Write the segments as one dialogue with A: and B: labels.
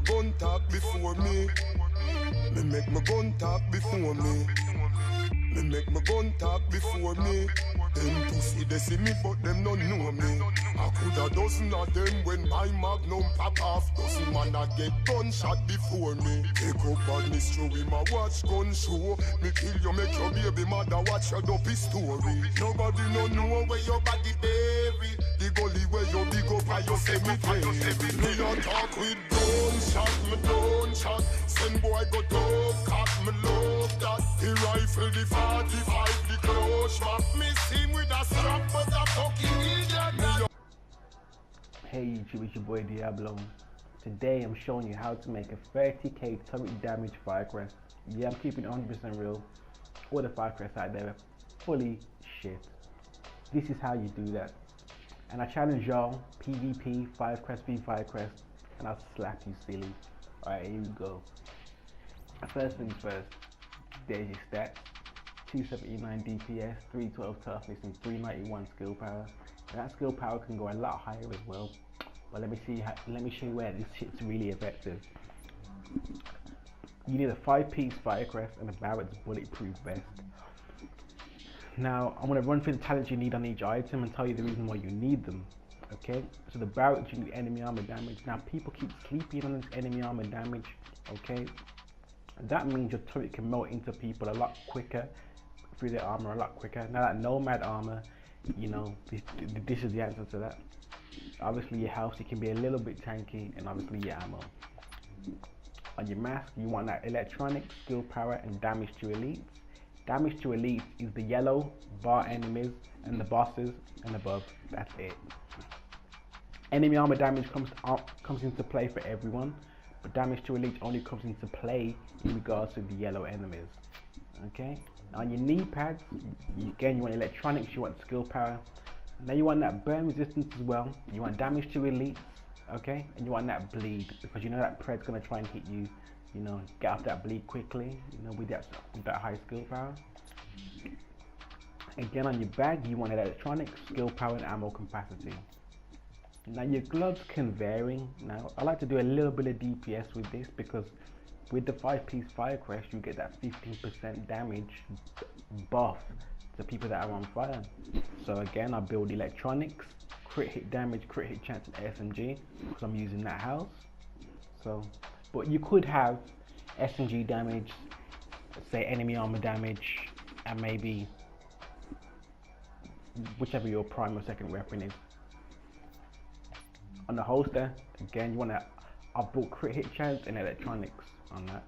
A: gun talk before me. Me make my gun talk before me. Me make my gun talk before me. Them pussy they see me but them don't know me. I could a dozen of them when my magnum pop off. Dozen man a get gunshot before me. Take up badness through him a watch gun show. Me kill you make your baby mother watch your dopey story. Nobody no know where your body bury. The gully where you big up and you cemetery. Me a talk with gunshot, me don't shot. Send boy go dove cock, me love that. The rifle, the 45, the close map. Me see with a strap but a fucking idiot.
B: Hey YouTube, it's your boy Diablo. Today I'm showing you how to make a 30k turret damage Firecrest. Yeah, I'm keeping it 100% real. All the Firecrests out there are fully shit. This is how you do that. And I challenge y'all, PvP, Firecrest v Firecrest, and I'll slap you silly. Alright, here we go. First things first, there's your stats. 279 DPS, 312 toughness, and 391 skill power. And that skill power can go a lot higher as well. But let me show you where this shit's really effective. You need a 5-piece Firecrest and a Barrett's bulletproof vest. Now I'm going to run through the talents you need on each item and tell you the reason why you need them. Okay, so the Barrett, you need enemy armor damage. Now people keep sleeping on this enemy armor damage. Okay, that means your turret can melt into people a lot quicker through their armor a lot quicker. Now that nomad armor, you know, this is the answer to that. Obviously your health, it can be a little bit tanky, and obviously your ammo. On your mask, you want that electronic, skill power, and damage to elites. Damage to elites is the yellow bar enemies and the bosses and above. That's it. Enemy armor damage comes into play for everyone, but damage to elites only comes into play in regards to the yellow enemies. Okay. On your knee pads, again you want electronics, you want skill power. Now you want that burn resistance as well. You want damage to elites, okay, and you want that bleed, because you know that Pred's gonna try and hit you. You know, get off that bleed quickly. You know, with that high skill power. Again, on your bag, you want electronics, skill power, and ammo capacity. Now your gloves can vary. Now I like to do a little bit of DPS with this, because with the 5-piece Firecrest you get that 15% damage buff to people that are on fire. So again, I build electronics, crit hit damage, crit hit chance, and SMG, because I'm using that house. So, but you could have SMG damage, say enemy armor damage, and maybe whichever your prime or second weapon is. On the holster, again, you want to, I built crit hit chance and electronics on that.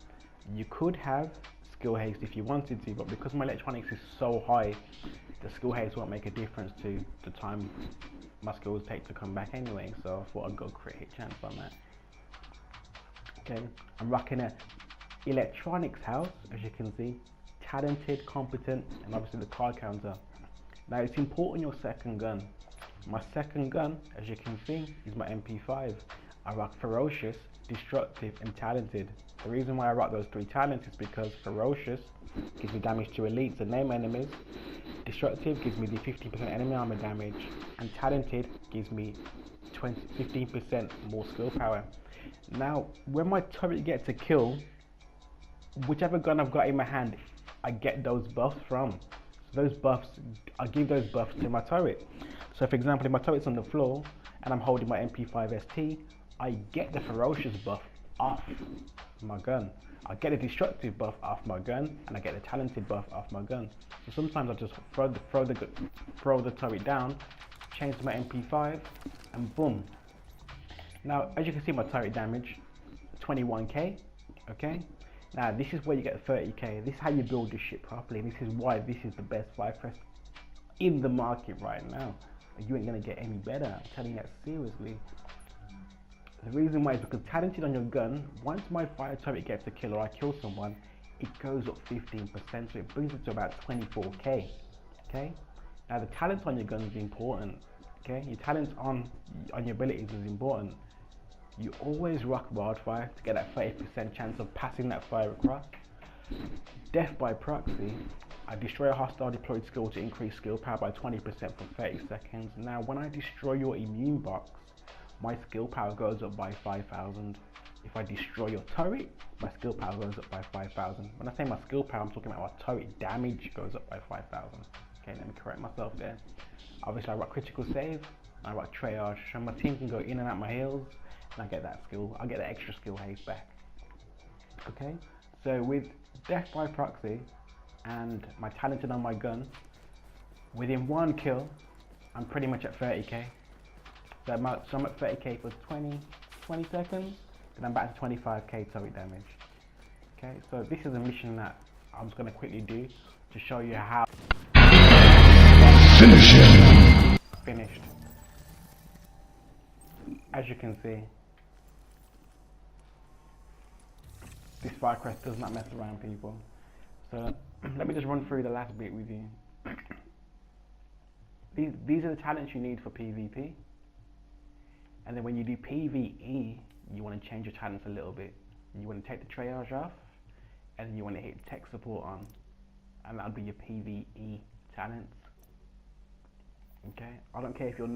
B: You could have skill haste if you wanted to, but because my electronics is so high, the skill haste won't make a difference to the time my skills take to come back anyway, so I thought I'd go crit hit chance on that. Okay, I'm rocking a electronics house, as you can see, talented, competent, and obviously the card counter. Now it's important your second gun. My second gun, as you can see, is my MP5. I rock ferocious, destructive, and talented. The reason why I rock those 3 talents is because ferocious gives me damage to elites and name enemies, destructive gives me the 15% enemy armor damage, and talented gives me 15% more skill power. Now when my turret gets a kill, whichever gun I've got in my hand, I get those buffs from. So those buffs, I give those buffs to my turret. So for example, if my turret's on the floor and I'm holding my MP5 ST, I get the ferocious buff off my gun. I get the destructive buff off my gun, and I get the talented buff off my gun. So sometimes I just throw the turret down, change to my MP5, and boom. Now as you can see, my turret damage 21k. Okay. Now this is where you get 30k. This is how you build this shit properly. This is why this is the best Firecrest in the market right now. You ain't gonna get any better, I'm telling you that seriously. The reason why is because talented on your gun, once my fire turret gets a kill or I kill someone, it goes up 15%, so it brings it to about 24k. Okay, now the talent on your gun is important. Okay, your talent on your abilities is important. You always rock wildfire to get that 30% chance of passing that fire across. Death by proxy, I destroy a hostile deployed skill to increase skill power by 20% for 30 seconds. Now when I destroy your immune box, my skill power goes up by 5,000. If I destroy your turret, my skill power goes up by 5,000. When I say my skill power, I'm talking about my turret damage goes up by 5,000. Okay, let me correct myself there. Obviously, I got critical save, I got triage, so my team can go in and out my heals, and I get that skill. I get the extra skill haste back. Okay, so with death by proxy and my talented on my gun, within one kill, I'm pretty much at 30k. So I'm at 30k for 20 seconds, then I'm back to 25k turret damage. Okay, so this is a mission that I'm just going to quickly do to show you how.
A: Finish him.
B: Finished. As you can see, this Firecrest does not mess around, people. So let me just run through the last bit with you. These are the talents you need for PvP. And then when you do PvE, you want to change your talents a little bit. You want to take the triage off, and then you want to hit tech support on, and that'll be your PvE talents. Okay, I don't care if you're